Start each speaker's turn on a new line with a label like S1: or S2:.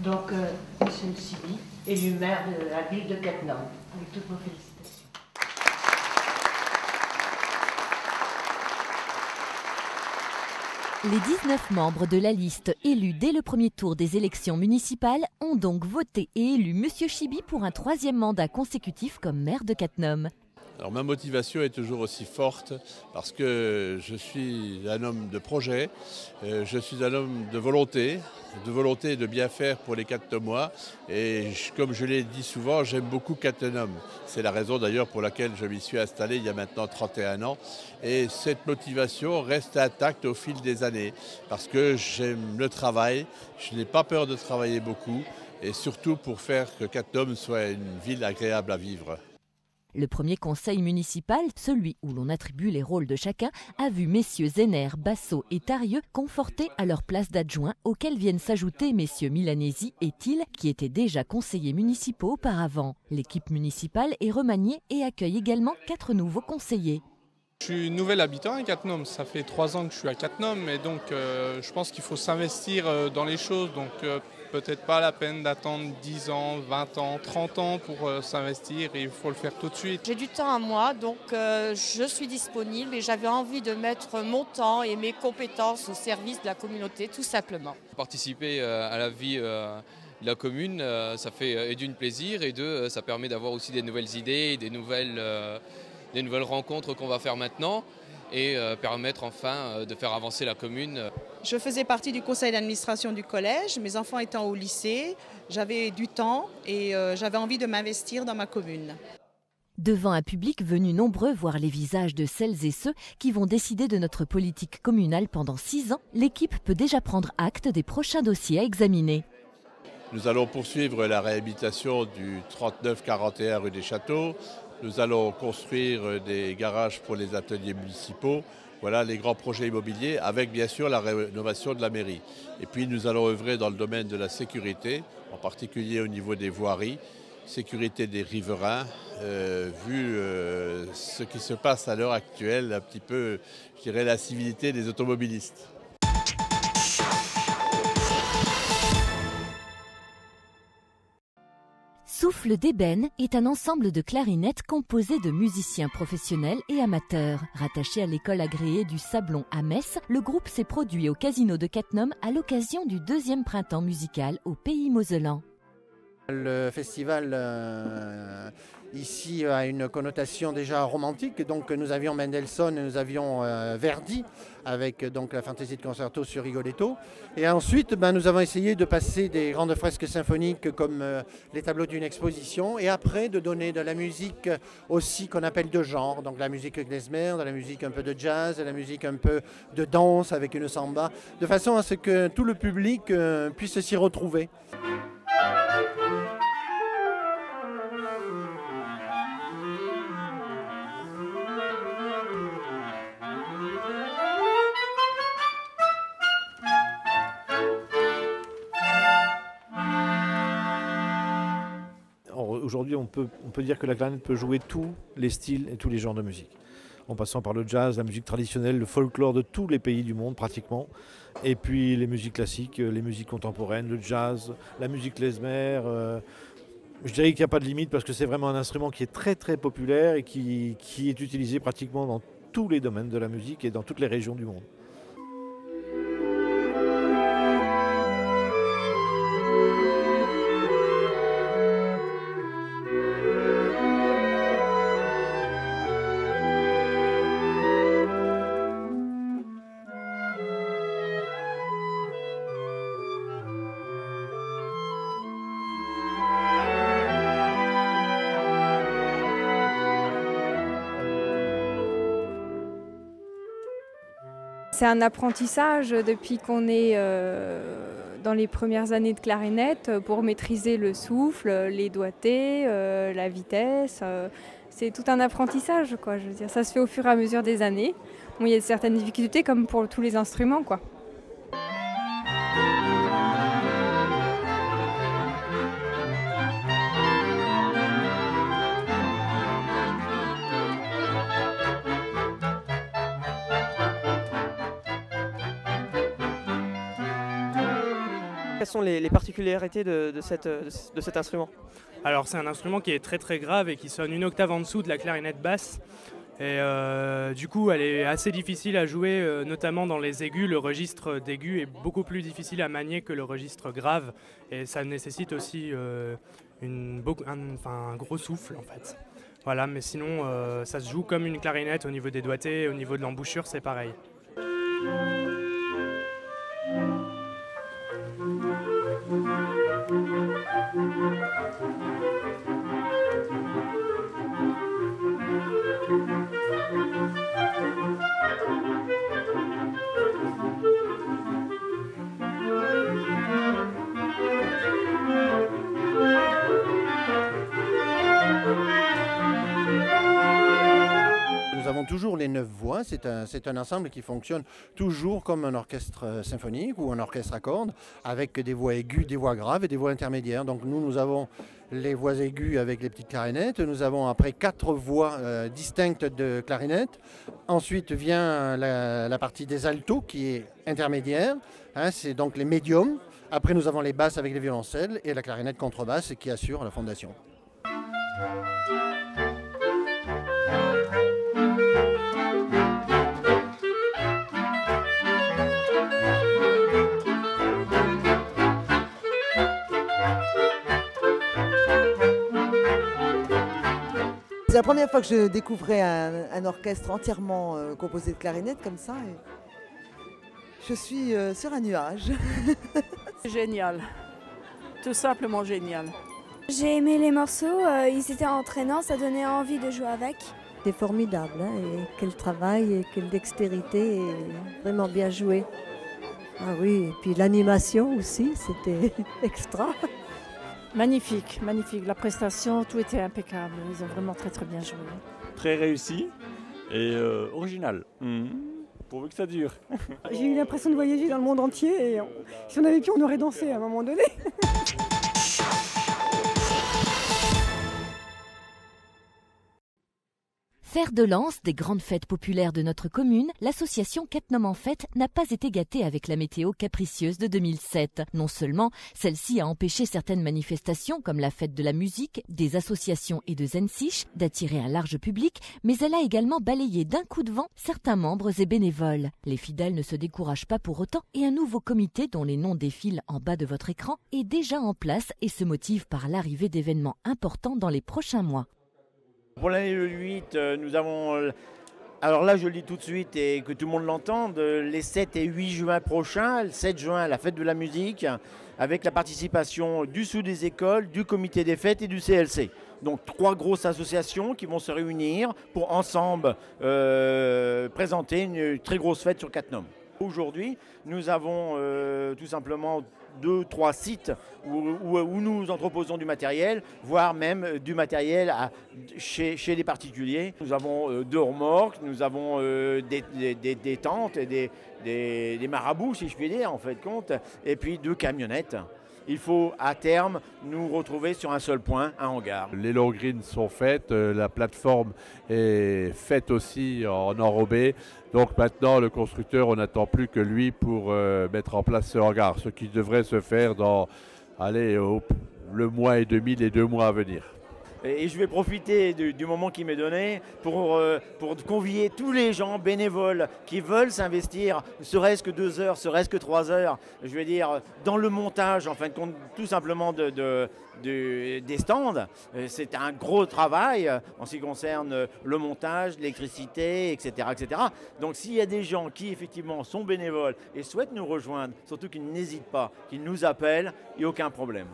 S1: Donc, Monsieur Chibi, élu maire de la ville de Cattenom, avec toutes vos félicitations.
S2: Les 19 membres de la liste élus dès le premier tour des élections municipales ont donc voté et élu Monsieur Chibi pour un 3e mandat consécutif comme maire de Cattenom.
S3: Alors ma motivation est toujours aussi forte parce que je suis un homme de projet, je suis un homme de volonté de bien faire pour les Cattenomois et comme je l'ai dit souvent, j'aime beaucoup Cattenom. C'est la raison d'ailleurs pour laquelle je m'y suis installé il y a maintenant 31 ans et cette motivation reste intacte au fil des années parce que j'aime le travail, je n'ai pas peur de travailler beaucoup et surtout pour faire que Cattenom soit une ville agréable à vivre.
S2: Le premier conseil municipal, celui où l'on attribue les rôles de chacun, a vu messieurs Zener, Bassot et Tarieux confortés à leur place d'adjoints, auxquels viennent s'ajouter messieurs Milanesi et Thiel, qui étaient déjà conseillers municipaux auparavant. L'équipe municipale est remaniée et accueille également 4 nouveaux conseillers.
S4: Je suis nouvel habitant à Cattenom, ça fait 3 ans que je suis à Cattenom et donc je pense qu'il faut s'investir dans les choses. Donc peut-être pas la peine d'attendre 10 ans, 20 ans, 30 ans pour s'investir et il faut le faire tout de suite.
S5: J'ai du temps à moi, donc je suis disponible et j'avais envie de mettre mon temps et mes compétences au service de la communauté, tout simplement.
S6: Participer à la vie de la commune, ça fait d'une plaisir et ça permet d'avoir aussi des nouvelles idées, des nouvelles rencontres qu'on va faire maintenant et permettre enfin de faire avancer la commune.
S7: Je faisais partie du conseil d'administration du collège, mes enfants étant au lycée, j'avais du temps et j'avais envie de m'investir dans ma commune.
S2: Devant un public venu nombreux voir les visages de celles et ceux qui vont décider de notre politique communale pendant 6 ans, l'équipe peut déjà prendre acte des prochains dossiers à examiner.
S3: Nous allons poursuivre la réhabilitation du 39-41 rue des Châteaux. Nous allons construire des garages pour les ateliers municipaux. Voilà les grands projets immobiliers avec bien sûr la rénovation de la mairie. Et puis nous allons œuvrer dans le domaine de la sécurité, en particulier au niveau des voiries, sécurité des riverains, vu ce qui se passe à l'heure actuelle, un petit peu, je dirais, la civilité des automobilistes.
S2: Souffle d'ébène est un ensemble de clarinettes composé de musiciens professionnels et amateurs. Rattaché à l'école agréée du Sablon à Metz, le groupe s'est produit au Casino de Cattenom à l'occasion du 2e printemps musical au Pays Mosellan.
S8: Le festival ici a une connotation déjà romantique, donc nous avions Mendelssohn et nous avions Verdi avec donc la fantaisie de concerto sur Rigoletto. Et ensuite nous avons essayé de passer des grandes fresques symphoniques comme les tableaux d'une exposition et après de donner de la musique aussi qu'on appelle de genre, donc la musique klezmer, de la musique un peu de jazz, de la musique un peu de danse avec une samba, de façon à ce que tout le public puisse s'y retrouver.
S9: Aujourd'hui, on peut dire que la clarinette peut jouer tous les styles et tous les genres de musique. En passant par le jazz, la musique traditionnelle, le folklore de tous les pays du monde pratiquement. Et puis les musiques classiques, les musiques contemporaines, le jazz, la musique klezmer. Je dirais qu'il n'y a pas de limite parce que c'est vraiment un instrument qui est très très populaire et qui est utilisé pratiquement dans tous les domaines de la musique et dans toutes les régions du monde.
S10: C'est un apprentissage depuis qu'on est dans les premières années de clarinette pour maîtriser le souffle, les doigtés, la vitesse. C'est tout un apprentissage, quoi. Je veux dire, ça se fait au fur et à mesure des années. Bon, il y a certaines difficultés comme pour tous les instruments, quoi.
S11: Quelles sont les particularités de cet instrument?
S12: Alors c'est un instrument qui est très très grave et qui sonne une octave en dessous de la clarinette basse. Et du coup, elle est assez difficile à jouer, notamment dans les aigus. Le registre d'aigus est beaucoup plus difficile à manier que le registre grave. Et ça nécessite aussi un gros souffle en fait. Voilà, mais sinon, ça se joue comme une clarinette au niveau des doigtés, au niveau de l'embouchure, c'est pareil.
S8: Nous avons toujours les 9 voix, c'est un ensemble qui fonctionne toujours comme un orchestre symphonique ou un orchestre à cordes, avec des voix aiguës, des voix graves et des voix intermédiaires. Donc nous avons les voix aiguës avec les petites clarinettes, nous avons après 4 voix distinctes de clarinette. Ensuite vient la partie des altos qui est intermédiaire, c'est donc les médiums. Après nous avons les basses avec les violoncelles et la clarinette contrebasse qui assure la fondation.
S13: C'est la première fois que je découvrais un orchestre entièrement composé de clarinettes comme ça. Et je suis sur un nuage.
S14: Génial, tout simplement génial.
S15: J'ai aimé les morceaux, ils étaient entraînants, ça donnait envie de jouer avec.
S16: C'est formidable, et quel travail et quelle dextérité, et vraiment bien joué. Ah oui, et puis l'animation aussi, c'était extra.
S14: Magnifique, magnifique. La prestation, tout était impeccable. Ils ont vraiment très très bien joué.
S17: Très réussi et original. Pourvu que ça dure.
S18: J'ai eu l'impression de voyager dans le monde entier et si on avait pu, on aurait dansé à un moment donné.
S2: Fer de lance des grandes fêtes populaires de notre commune, l'association Cattenom en Fête n'a pas été gâtée avec la météo capricieuse de 2007. Non seulement celle-ci a empêché certaines manifestations comme la fête de la musique, des associations et de Zensich d'attirer un large public, mais elle a également balayé d'un coup de vent certains membres et bénévoles. Les fidèles ne se découragent pas pour autant et un nouveau comité dont les noms défilent en bas de votre écran est déjà en place et se motive par l'arrivée d'événements importants dans les prochains mois.
S19: Pour l'année 8, nous avons, alors là je le dis tout de suite et que tout le monde l'entende, les 7 et 8 juin prochains, le 7 juin la fête de la musique, avec la participation du Sous des écoles, du comité des fêtes et du CLC. Donc 3 grosses associations qui vont se réunir pour ensemble présenter une très grosse fête sur Cattenom. Aujourd'hui, nous avons tout simplement 2-3 sites où nous entreposons du matériel, voire même du matériel chez les particuliers. Nous avons 2 remorques, nous avons des tentes et des marabouts, si je puis dire, en fait compte, et puis 2 camionnettes. Il faut à terme nous retrouver sur un seul point, un hangar.
S3: Les long greens sont faites, la plateforme est faite aussi en enrobé. Donc maintenant le constructeur, on n'attend plus que lui pour mettre en place ce hangar, ce qui devrait se faire dans le mois et demi, les 2 mois à venir.
S19: Et je vais profiter du moment qui m'est donné pour convier tous les gens bénévoles qui veulent s'investir, serait-ce que 2 heures, serait-ce que 3 heures, je vais dire, dans le montage, en fin de compte, tout simplement des stands. C'est un gros travail en ce qui concerne le montage, l'électricité, etc., etc. Donc s'il y a des gens qui effectivement sont bénévoles et souhaitent nous rejoindre, surtout qu'ils n'hésitent pas, qu'ils nous appellent, il n'y a aucun problème.